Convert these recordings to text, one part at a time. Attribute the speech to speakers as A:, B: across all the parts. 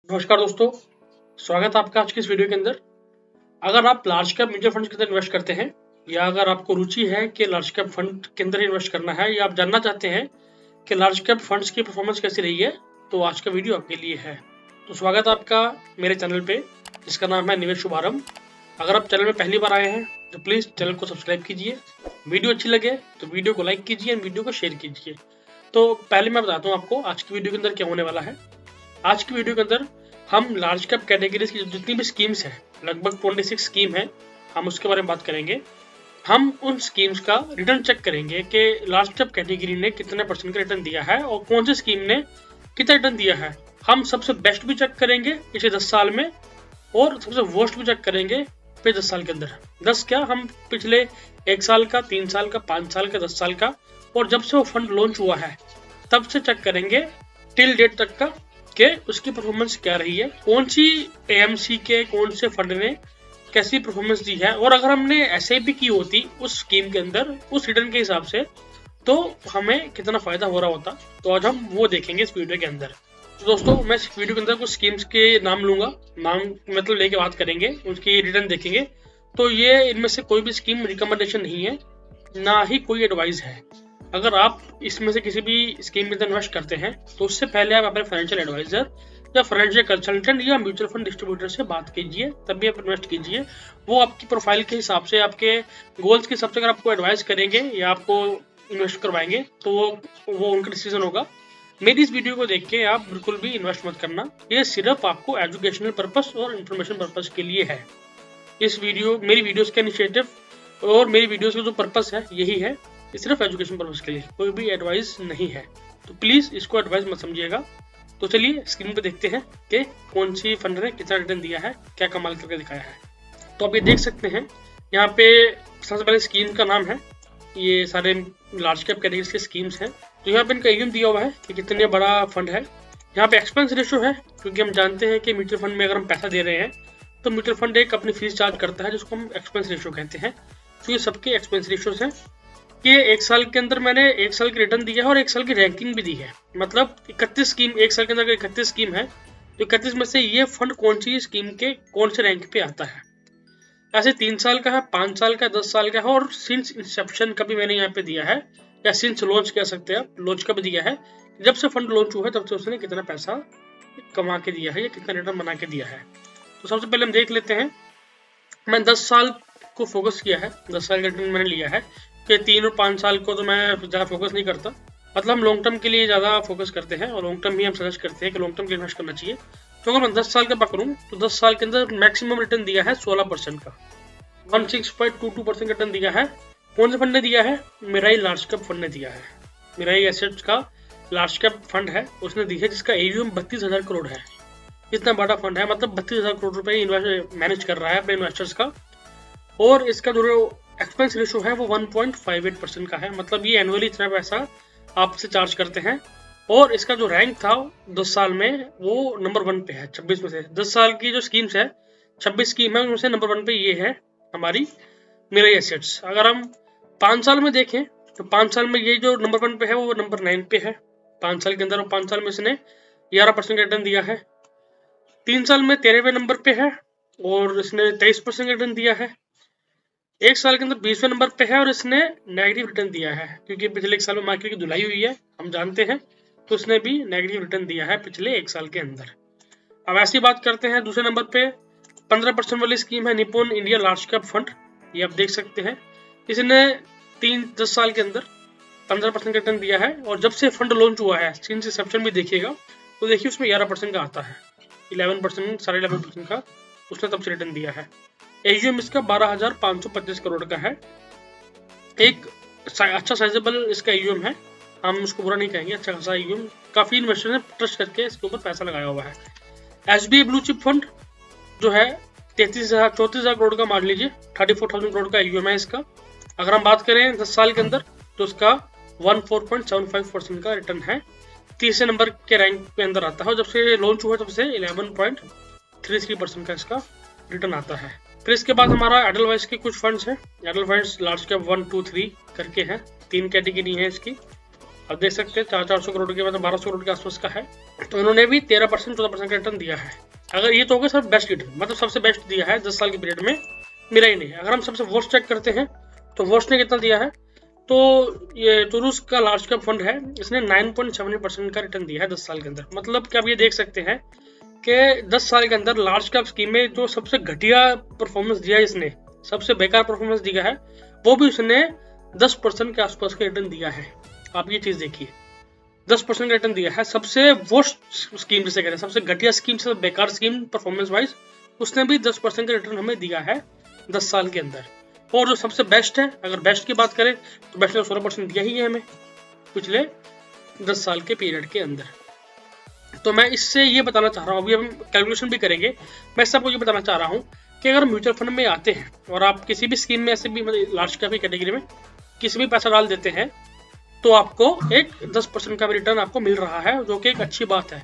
A: नमस्कार दोस्तों, स्वागत है आपका आज की इस वीडियो के अंदर। अगर आप लार्ज कैप म्यूचुअल फंड्स के अंदर इन्वेस्ट करते हैं या अगर आपको रुचि है कि लार्ज कैप फंड के अंदर इन्वेस्ट करना है या आप जानना चाहते हैं कि लार्ज कैप फंड्स की परफॉर्मेंस कैसी रही है, तो आज का वीडियो आपके लिए है। तो स्वागत है आपका मेरे चैनल पे, जिसका नाम है निवेश शुभारंभ। अगर आप चैनल में पहली बार आए हैं तो प्लीज़ चैनल को सब्सक्राइब कीजिए। वीडियो अच्छी लगे तो वीडियो को लाइक कीजिए और वीडियो को शेयर कीजिए। तो पहले मैं बताता हूँ आपको आज की वीडियो के अंदर क्या होने वाला है। आज की वीडियो के अंदर हम लार्ज कैप कैटेगरीज की जितनी भी स्कीम्स हैं, लगभग 26 स्कीम है, हम उसके बारे में बात करेंगे। हम उन स्कीम्स का रिटर्न चेक करेंगे कि लार्ज कैप कैटेगरी ने कितने परसेंट का रिटर्न दिया है और कौन सी स्कीम ने कितना रिटर्न दिया है। हम सबसे बेस्ट भी चेक करेंगे पिछले 10 साल में और सबसे वर्स्ट भी चेक करेंगे पिछले 10 साल के अंदर। 10 क्या, हम पिछले 1 साल का, 3 साल का, 5 साल का, 10 साल का और जब से वो फंड लॉन्च हुआ है तब से चेक करेंगे टिल डेट तक का कि उसकी परफॉर्मेंस क्या रही है, कौन सी एएमसी के कौन से फंड ने कैसी परफॉर्मेंस दी है। और अगर हमने एसआईपी की होती उस स्कीम के अंदर उस रिटर्न के हिसाब से तो हमें कितना फायदा हो रहा होता। तो आज हम वो देखेंगे इस वीडियो के अंदर। तो दोस्तों, मैं इस वीडियो के अंदर कुछ स्कीम्स के नाम लूंगा, नाम मतलब लेके बात करेंगे, उसकी रिटर्न देखेंगे। तो ये इनमें से कोई भी स्कीम रिकमेंडेशन नहीं है, ना ही कोई एडवाइस है। अगर आप इसमें से किसी भी स्कीम में इन्वेस्ट करते हैं तो उससे पहले आप अपने फाइनेंशियल एडवाइजर या फाइनेंशियल कंसल्टेंट या म्यूचुअल फंड डिस्ट्रीब्यूटर से बात कीजिए, तभी आप इन्वेस्ट कीजिए। वो आपकी प्रोफाइल के हिसाब से, आपके गोल्स के हिसाब से अगर आपको एडवाइस करेंगे या आपको इन्वेस्ट करवाएंगे तो वो उनका डिसीजन होगा। मेरी इस वीडियो को देख के आप बिल्कुल भी इन्वेस्ट मत करना, ये सिर्फ आपको एजुकेशनल पर्पस और इन्फॉर्मेशन पर्पस के लिए है। मेरी वीडियोस का इनिशिएटिव और मेरी वीडियोस का जो पर्पस है यही है, सिर्फ एजुकेशन पर्पस के लिए, कोई भी एडवाइस नहीं है। तो प्लीज इसको एडवाइस मत समझिएगा। तो चलिए स्क्रीन पे देखते हैं कि कौन सी फंड ने कितना रिटर्न दिया है, क्या कमाल करके दिखाया है। तो आप ये देख सकते हैं, यहाँ पे सबसे पहले स्कीम का नाम है, ये सारे लार्ज कैप कैटेगरीज के स्कीम्स हैं। तो यहाँ पे इनका एयूएम दिया हुआ है कि कितने बड़ा फंड है। यहाँ पे एक्सपेंस रेशियो है, क्योंकि हम जानते हैं कि म्यूचुअल फंड में अगर हम पैसा दे रहे हैं तो म्यूचुअल फंड एक अपनी फीस चार्ज करता है, जिसको हम एक्सपेंस रेशियो कहते हैं। तो ये सबके एक्सपेंस रेशियोज हैं कि 1 साल के अंदर मैंने 1 साल की रिटर्न दिया है और 1 साल की रैंकिंग भी दी है। मतलब 31 स्कीम, 1 साल के अंदर 31 स्कीम है, तो 31 में से ये फंड कौन सी स्कीम के कौन से रैंक पे आता है। ऐसे 3 साल का है, 5 साल का, 10 साल का है और सिंस इंसेप्शन का भी मैंने यहाँ पे दिया है, या सिंस लॉन्च कह सकते हैं आप, लॉन्च का भी दिया है। जब से फंड लॉन्च हुआ है तब से उसने कितना पैसा कमा के दिया है या कितना रिटर्न बना के दिया है। तो सबसे पहले हम देख लेते हैं। मैं 10 साल को फोकस किया है, 10 साल का रिटर्न मैंने लिया है कि 3 और 5 साल को तो मैं ज़्यादा फोकस नहीं करता। मतलब हम लॉन्ग टर्म के लिए ज़्यादा फोकस करते हैं और लॉन्ग टर्म ही हम सजेस्ट करते हैं कि लॉन्ग टर्म के इन्वेस्ट करना चाहिए। तो अगर मैं 10 साल का पकड़ूँ तो 10 साल के अंदर मैक्सिमम रिटर्न दिया है 16% का, 16.22% रिटर्न दिया है। कौन से फंड ने दिया है? मेरा ही लार्ज कैप फंड ने दिया है। मेरा ही एसेट्स का लार्ज कैप फंड है, उसने दी है, जिसका एयूएम 32,000 करोड़ है। इतना बड़ा फंड है, मतलब 32,000 करोड़ रुपए मैनेज कर रहा है अपने इन्वेस्टर्स का। और इसका जो एक्सपेंस रेशियो है वो 1.58% का है। मतलब ये एनुअली इतना पैसा आपसे चार्ज करते हैं। और इसका जो रैंक था 10 साल में वो नंबर 1 पे है 26 में से। 10 साल की जो स्कीम्स है, 26 स्कीम है, उनमें से नंबर 1 पे ये है हमारी मेरा एसेट्स। अगर हम 5 साल में देखें तो 5 साल में ये जो नंबर 1 पे है वो नंबर 9 पे है 5 साल के अंदर। और 5 साल में इसने 11% रिटर्न दिया है। 3 साल में 13वें नंबर पे है और इसने 23% रिटर्न दिया है। 1 साल के अंदर 20वें नंबर पे है और इसने नेगेटिव रिटर्न दिया है, क्योंकि पिछले 1 साल में मार्केट की धुलाई हुई है, हम जानते हैं। तो इसने भी नेगेटिव रिटर्न दिया है पिछले 1 साल के अंदर। अब ऐसी बात करते हैं, दूसरे नंबर पे 15% वाली स्कीम है Nippon India large cap fund. ये आप देख सकते हैं, इसने 10 साल के अंदर 15% रिटर्न दिया है। और जब से फंड लॉन्च हुआ है, सिंस इंसेप्शन भी देखिएगा तो देखिए उसमें 11% का आता है, 11%, 11.5% का उसने तब से रिटर्न दिया है। एयूएम इसका 12,525 करोड़ का है। एक अच्छा साइजेबल इसका एयूएम है, हम उसको बुरा नहीं कहेंगे, अच्छा खासा एयूएम। काफी इन्वेस्टर ने ट्रस्ट करके इसके ऊपर पैसा लगाया हुआ है। एसबीआई ब्लू चिप फंड जो है 34,000 करोड़ का, मान लीजिए 34,000 करोड़ का एयूएम है इसका। अगर हम बात करें 10 साल के अंदर तो उसका 14.75% का रिटर्न है। तीसरे नंबर के रैंक पे अंदर आता है और जब से लॉन्च हुआ तब से 11.33% का इसका रिटर्न आता है। फिर इसके बाद हमारा एडलवाइस के कुछ फंड्स हैं। एडलवाइस लार्ज कैप 1, 2, 3 करके हैं, 3 कैटेगरी है इसकी। आप देख सकते हैं 400 करोड़ के मतलब 1200 करोड़ के आसपास का है। तो इन्होंने भी 13% 14% का रिटर्न दिया है। अगर ये तो हो गया सर बेस्ट रिटर्न, मतलब सबसे बेस्ट दिया है 10 साल के पीरियड में, मिला ही नहीं। अगर हम सबसे वर्स्ट चेक करते हैं तो वर्स्ट ने कितना दिया है, तो ये तुरुस का लार्ज कैप फंड है, इसने 9.70% का रिटर्न दिया है 10 साल के अंदर। मतलब कि आप ये देख सकते हैं कि 10 साल के अंदर लार्ज कैप स्कीम में जो सबसे घटिया परफॉर्मेंस दिया है, इसने सबसे बेकार परफॉर्मेंस दिया है, वो भी उसने 10% के आसपास का रिटर्न दिया है। आप ये चीज देखिए, 10% का रिटर्न दिया है। सबसे वर्स्ट स्कीम जिसे कहते हैं, सबसे घटिया स्कीम, सबसे बेकार स्कीम परफॉर्मेंस वाइज, उसने भी 10% का रिटर्न हमें दिया है 10 साल के अंदर। और जो सबसे बेस्ट है, अगर बेस्ट की बात करें तो बेस्ट ने 16% दिया ही है हमें पिछले 10 साल के पीरियड के अंदर। तो मैं इससे ये बताना चाह रहा हूँ, अभी हम कैलकुलेशन भी करेंगे, मैं इससे आपको ये बताना चाह रहा हूँ कि अगर म्यूचुअल फंड में आते हैं और आप किसी भी स्कीम में ऐसे भी मतलब लार्ज कैप की कैटेगरी में किसी भी पैसा डाल देते हैं, तो आपको एक 10% का भी रिटर्न आपको मिल रहा है, जो कि एक अच्छी बात है।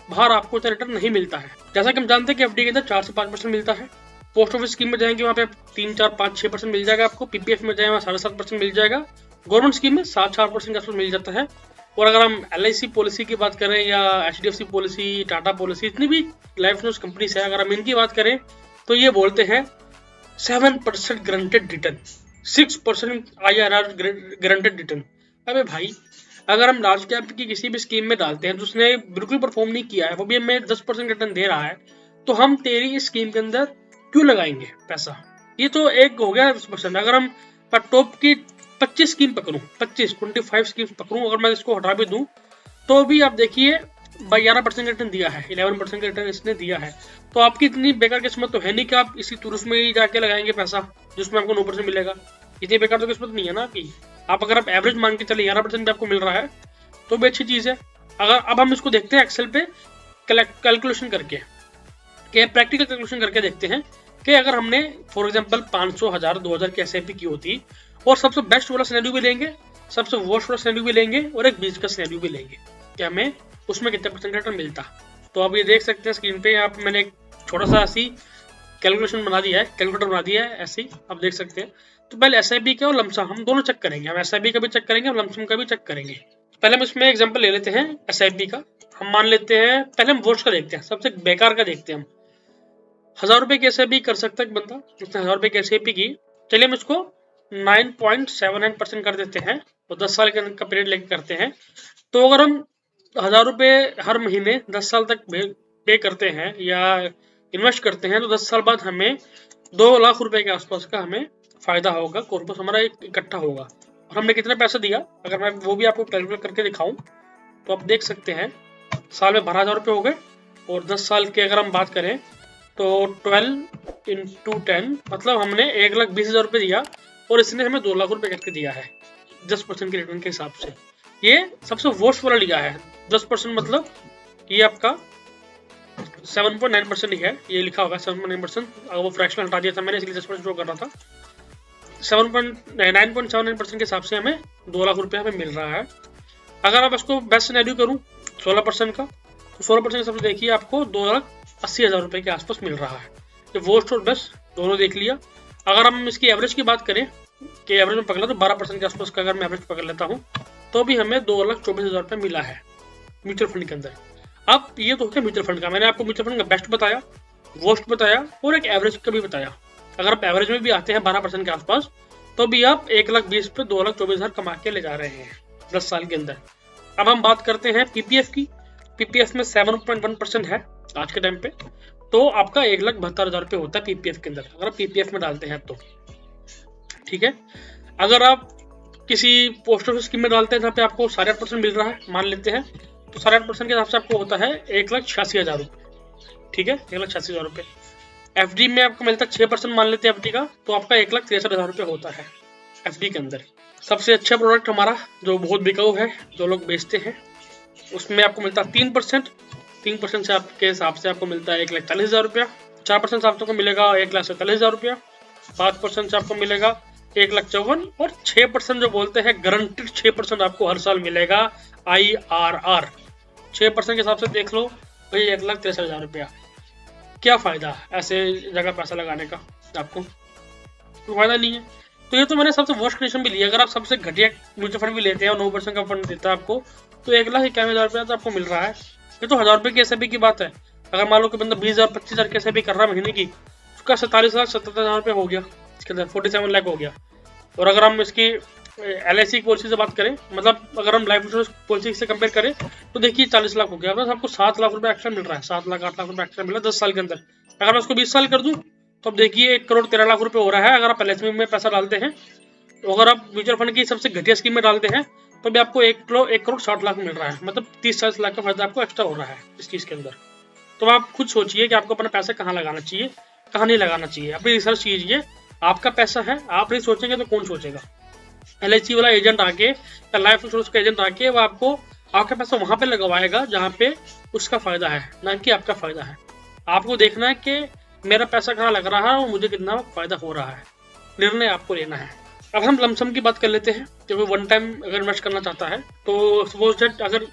A: बाहर आपको इतना रिटर्न नहीं मिलता है। जैसा कि हम जानते हैं कि एफडी के अंदर 4 से 5% मिलता है। पोस्ट ऑफिस स्कीम में जाएंगे वहाँ पे 3, 4, 5, 6% मिल जाएगा आपको। पीपीएफ में जाए वहाँ 7.5% मिल जाएगा। गवर्नमेंट स्कीम में 7-4% के आसपास मिल जाता है। और अगर हम LIC पॉलिसी की बात करें या HDFC पॉलिसी, टाटा पॉलिसी, इतनी भी लाइफ इंश्योरेंस कंपनीज है, अगर हम इनकी बात करें तो ये बोलते हैं 7% guaranteed return, 6% IRR guaranteed return. अबे भाई, अगर हम लार्ज कैप की किसी भी स्कीम में डालते हैं तो उसने बिल्कुल परफॉर्म नहीं किया है, वो भी हमें 10% रिटर्न दे रहा है, तो हम तेरी इस स्कीम के अंदर क्यों लगाएंगे पैसा। ये तो एक हो गया 10%। अगर हम टॉप की 25 स्कीम पकड़ूं, 25 स्कीम पकड़ूं, अगर मैं इसको हटा भी दूं तो भी आप देखिए 11% रिटर्न दिया है, 11% का रिटर्न इसने दिया है। तो आपकी इतनी बेकार किस्मत तो है नहीं कि आप इसी तुरुस में ही जाके लगाएंगे पैसा जिसमें आपको 9% मिलेगा। इतनी बेकार तो किस्मत नहीं है ना आपकी। अगर आप एवरेज मान के चले 11% भी आपको मिल रहा है तो भी अच्छी चीज है। अगर अब हम इसको देखते हैं एक्सेल पे कैलकुलेशन करके, प्रैक्टिकल कैलकुलेशन करके देखते हैं कि अगर हमने फॉर एग्जांपल 500, 1000, 2000 की एसआईपी की होती और सबसे बेस्ट वाला सिनेरियो भी लेंगे, सबसे वर्स्ट वाला सिनेरियो भी लेंगे और एक बीच का सिनेरियो भी लेंगे, कि हमें उसमें कितने परसेंट रिटर्न मिलता। तो आप ये देख सकते हैं स्क्रीन पे, आप मैंने एक छोटा सा ऐसी कैलकुलेशन बना दिया है, कैलकुलेटर बना दिया है ऐसी, आप देख सकते हैं। तो पहले एसआईपी का और लमसम हम दोनों चेक करेंगे, हम एसआईपी का भी चेक करेंगे और लमसम का भी चेक करेंगे। पहले हम इसमें एग्जांपल ले लेते हैं एसआईपी का। हम मान लेते हैं, पहले हम वर्स्ट का देखते हैं, सबसे बेकार का देखते हैं हम। 1000 रुपए की एसआईपी कर सकता है बंदा, उसने 1000 रुपए की एसआईपी की। चलिए हम इसको 9.79% कर देते हैं और 10 साल का पीरियड लेके करते हैं। तो अगर हम 1000 रुपए हर महीने 10 साल तक पे करते हैं या इन्वेस्ट करते हैं, तो 10 साल बाद हमें 2 लाख रुपए के आसपास का हमें फायदा होगा, कॉर्पस हमारा इकट्ठा होगा। और हमने कितना पैसा दिया, अगर मैं वो भी आपको कैलकुलेट करके दिखाऊं तो आप देख सकते हैं साल में 12,000 रुपये हो गए। और 10 साल की अगर हम बात करें तो 12 into 10 मतलब हमने 1,20,000 रुपये दिया और इसने हमें 2 लाख रुपये करके दिया है 10% के रिटर्न के हिसाब से। ये सबसे वर्स्ट वाला लिया है 10%, मतलब ये आपका 7.9% ही है, ये लिखा होगा 7.9%। अगर वो फ्रैक्शनल हटा दिया था मैंने, इसलिए 10% ड्रॉ कर रहा था। 9.79% के हिसाब से हमें 2 लाख रुपये हमें मिल रहा है। अगर आप इसको बेस्ट सिनेरियो करूँ 16% का, तो 16% के हिसाब से देखिए आपको 2,80,000 रुपये के आसपास मिल रहा है। ये वर्स्ट और बेस्ट दोनों देख लिया। अगर हम इसकी एवरेज की बात करें कि एवरेज में पकड़ा तो 12% के आसपास का अगर मैं एवरेज पकड़ लेता हूँ तो भी हमें 2,24,000 रुपये मिला है म्यूचुअल फंड के अंदर। अब ये तो होता है म्यूचुअल फंड का, मैंने आपको म्यूचुअल फंड का बेस्ट बताया, वर्स्ट बताया और एक एवरेज का भी बताया। अगर आप एवरेज में भी आते हैं 12% के आसपास तो भी आप 1,20,000 पे 2,24,000 कमा के ले जा रहे हैं 10 साल के अंदर। अब हम बात करते हैं पीपीएफ की। पीपीएफ में 7.1% है आज के टाइम पे, तो आपका 1,72,000 रुपये होता है पीपीएफ के अंदर, अगर आप पीपीएफ में डालते हैं तो। ठीक है, अगर आप किसी पोस्ट ऑफिस स्कीम में डालते हैं जहाँ पे आपको 8.5% मिल रहा है मान लेते हैं, तो 8.5% के हिसाब से आपको होता है 1,86,000 रुपये। ठीक है, 1,86,000 रुपये। एफडी में आपको मिलता है 6% मान लेते हैं एफडी का, तो आपका 1,63,000 रुपये होता है एफडी के अंदर। सबसे अच्छा प्रोडक्ट हमारा जो बहुत बिकाऊ है, जो लोग बेचते हैं, उसमें आपको मिलता है 3%। 3% से आपके हिसाब से आपको मिलता है 1,40,000 रुपया। 4% से आपको मिलेगा 1,47,000 रुपया। 5% से आपको मिलेगा 1,54,000 और 6% जो बोलते हैं गारंटेड 6% आपको हर साल मिलेगा IRR। 6% के हिसाब से देख लो भाई 1,63,000 रुपया। क्या फायदा ऐसे जगह पैसा लगाने का, आपको कोई फायदा नहीं है। तो ये तो मैंने सबसे वर्स्ट कंडीशन भी लिया। अगर आप सबसे घटिया म्यूचुअल फंड भी लेते हैं और 9% का फंड देता है आपको, तो 1,91,000 तो आपको मिल रहा है। ये तो 1000 रुपये की एसआईपी की बात है। अगर मान लो कि बंदा 20,000 25,000 की एसआईपी कर रहा है महीने की, उसका 47,77,000 रुपये हो गया, इसके अंदर 47 लाख हो गया। और अगर हम इसकी LIC की पॉलिसी से बात करें, मतलब अगर हम लाइफ इंश्योरेंस पॉलिसी से कंपेयर करें, तो देखिए 40 लाख हो गया, बस आपको 7 लाख रुपये एक्स्ट्रा मिल रहा है। 7 लाख 8 लाख रुपये एक्स्ट्रा मिल रहा है 10 साल के अंदर। अगर मैं उसको 20 साल कर दूं तो अब देखिए 1,13,00,000 रुपये हो रहा है। अगर आप LIC में पैसा डालते हैं, तो अगर आप म्यूचुअल फंड की सबसे घटिया स्कीम में डालते हैं, तो भी आपको 1,60,00,000 मिल रहा है, मतलब 30-40 लाख का फायदा आपको एक्स्ट्रा हो रहा है इस चीज़ के अंदर। तो आप खुद सोचिए कि आपको अपना पैसा कहाँ लगाना चाहिए, कहाँ नहीं लगाना चाहिए। अपनी रिसर्च कीजिए, आपका पैसा है, आप नहीं सोचेंगे तो कौन सोचेगा। LIC वाला एजेंट आके या लाइफ इंश्योरेंस का एजेंट आके वो आपको आपका पैसा वहां पे लगवाएगा जहाँ पे उसका फायदा है, ना कि आपका फायदा है। आपको देखना है कि मेरा पैसा कहाँ लग रहा है और मुझे कितना फायदा हो रहा है, निर्णय आपको लेना है। अब हम लमसम की बात कर लेते हैं। जो कोई वन टाइम अगर इन्वेस्ट करना चाहता है, तो सपोज दैट अगर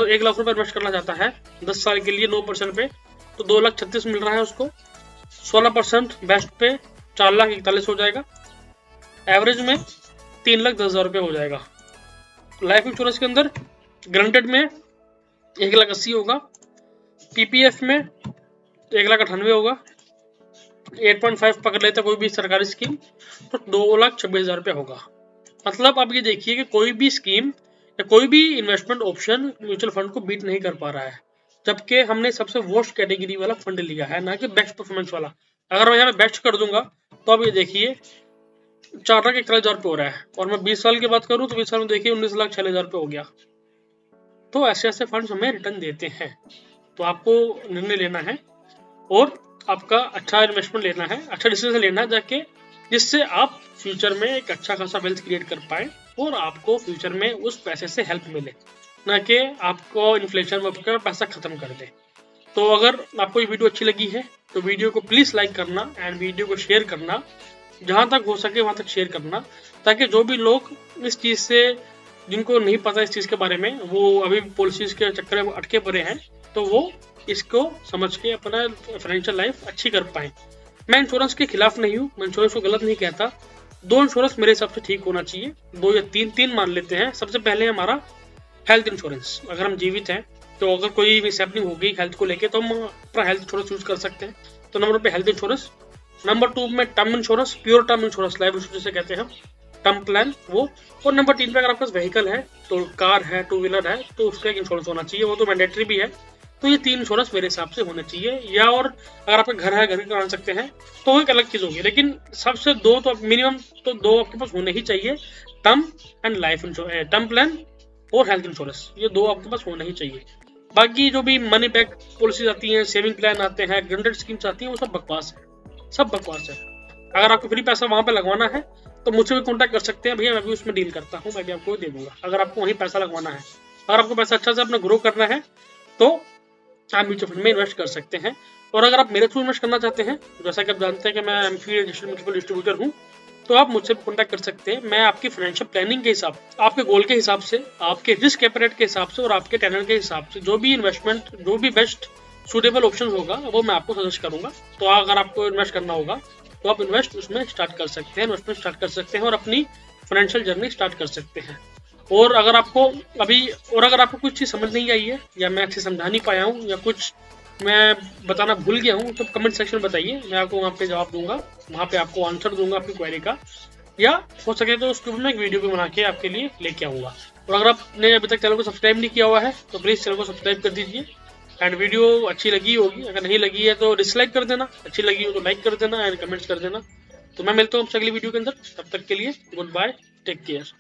A: 1 लाख रुपए इन्वेस्ट करना चाहता है 10 साल के लिए 9% पे, तो 2,36,000 मिल रहा है उसको। 16% बेस्ट पे 4,41,000 हो जाएगा। एवरेज में 3,10,000 रुपये हो जाएगा। लाइफ इंश्योरेंस के अंदर ग्रांटेड में 1,80,000 होगा, PPF में 1,98,000 होगा, 8.5 पकड़ लेते कोई भी सरकारी स्कीम तो 2,26,000 रुपये होगा। मतलब आप ये देखिए कि कोई भी स्कीम या कोई भी इन्वेस्टमेंट ऑप्शन म्यूचुअल फंड को बीट नहीं कर पा रहा है, जबकि हमने सबसे वर्स्ट कैटेगरी वाला फंड लिया है, ना कि बेस्ट परफॉर्मेंस वाला। अगर मैं यहाँ पे बेस्ट कर दूंगा तो अब ये देखिए 4,41,000 रुपये हो रहा है, और मैं 20 साल की बात करूँ तो 20 साल में देखिए 19,06,000 रुपये हो गया। तो ऐसे ऐसे फंड्स हमें रिटर्न देते हैं। तो आपको निर्णय लेना है और आपका अच्छा इन्वेस्टमेंट लेना है, अच्छा डिसीजन लेना है जाके, जिससे आप फ्यूचर में एक अच्छा खासा वेल्थ क्रिएट कर पाए और आपको फ्यूचर में उस पैसे से हेल्प मिले, ना कि आपको इन्फ्लेशन में पैसा खत्म कर दे। तो अगर आपको ये वीडियो अच्छी लगी है तो वीडियो को प्लीज़ लाइक करना एंड वीडियो को शेयर करना, जहाँ तक हो सके वहाँ तक शेयर करना, ताकि जो भी लोग इस चीज़ से, जिनको नहीं पता इस चीज़ के बारे में, वो अभी पॉलिसीज के चक्कर में अटके पड़े हैं, तो वो इसको समझ के अपना फाइनेंशियल लाइफ अच्छी कर पाए। मैं इंश्योरेंस के खिलाफ नहीं हूँ, मैं इंश्योरेंस को गलत नहीं कहता। 2 इंश्योरेंस मेरे हिसाब से ठीक होना चाहिए, 2 या 3 मान लेते हैं। सबसे पहले हमारा हेल्थ इंश्योरेंस। अगर हम जीवित हैं तो अगर कोई मिसहैपनिंग हो गई हेल्थ को लेके, तो हम अपना हेल्थ इंश्योरेंस यूज कर सकते हैं। तो नंबर पे हेल्थ इंश्योरेंस। नंबर 2 में term insurance, pure term insurance, life insurance जिसे कहते हैं हम, टर्म प्लान वो। और नंबर 3 पे अगर आपके पास व्हीकल है, तो कार है, 2 व्हीलर है, तो उसका एक इंश्योरेंस होना चाहिए, वो तो मैंडेटरी भी है। तो ये 3 इंश्योरेंस मेरे हिसाब से होने चाहिए। या और अगर आपका घर है, घर भी करा सकते हैं, तो वो एक अलग चीज़ होगी, लेकिन सबसे 2 तो मिनिमम तो 2 आपके पास होने ही चाहिए, term and life insurance, term plan और हेल्थ इंश्योरेंस, ये 2 आपके पास होना ही चाहिए। बाकी जो भी मनी बैक पॉलिसीज आती हैं, सेविंग प्लान आते हैं, ग्रांटेड स्कीम्स आती हैं, वो सब बकवास है, सब बकवास है। अगर आपको फ्री पैसा वहां पे लगवाना है तो मुझसे भी कॉन्टैक्ट कर सकते हैं, भैया मैं भी उसमें डील करता हूँ, मैं भी आपको दे दूंगा अगर आपको वहीं पैसा लगवाना है। अगर आपको पैसा अच्छा से अपना ग्रो करना है तो आप म्यूचुअल फंड में इन्वेस्ट कर सकते हैं। और अगर आप मेरे थ्रू इन्वेस्ट करना चाहते हैं, जैसा कि आप जानते हैं कि मैं एमफी रजिस्टर्ड म्यूचुअल डिस्ट्रीब्यूटर हूँ, तो आप मुझसे कॉन्टैक्ट कर सकते हैं। मैं आपकी फाइनेंशियल प्लानिंग के हिसाब, आपके गोल के हिसाब से, आपके रिस्क एपेटाइट के हिसाब से और आपके टेनर के हिसाब से जो भी इन्वेस्टमेंट, जो भी बेस्ट सूटेबल ऑप्शन होगा वो मैं आपको सजेस्ट करूंगा। तो अगर आपको इन्वेस्ट करना होगा तो आप इन्वेस्ट उसमें स्टार्ट कर सकते हैं, इन्वेस्टमेंट स्टार्ट कर सकते हैं और अपनी फाइनेंशियल जर्नी स्टार्ट कर सकते हैं। और अगर आपको कुछ चीज़ समझ नहीं आई है, या मैं अच्छे समझा नहीं पाया हूँ, या कुछ मैं बताना भूल गया हूँ, तो कमेंट सेक्शन में बताइए, मैं आपको वहाँ पे जवाब दूंगा, वहाँ पे आपको आंसर दूंगा आपकी क्वेरी का। या हो सके तो उसके ऊपर मैं एक वीडियो भी बना के आपके लिए लेके आऊँगा। और अगर आपने अभी तक चैनल को सब्सक्राइब नहीं किया हुआ है तो प्लीज़ चैनल को सब्सक्राइब कर दीजिए। एंड वीडियो अच्छी लगी होगी, अगर नहीं लगी है तो डिसलाइक कर देना, अच्छी लगी हो तो लाइक कर देना एंड कमेंट्स कर देना। तो मैं मिलता हूँ आपसे अगली वीडियो के अंदर, तब तक के लिए गुड बाय, टेक केयर।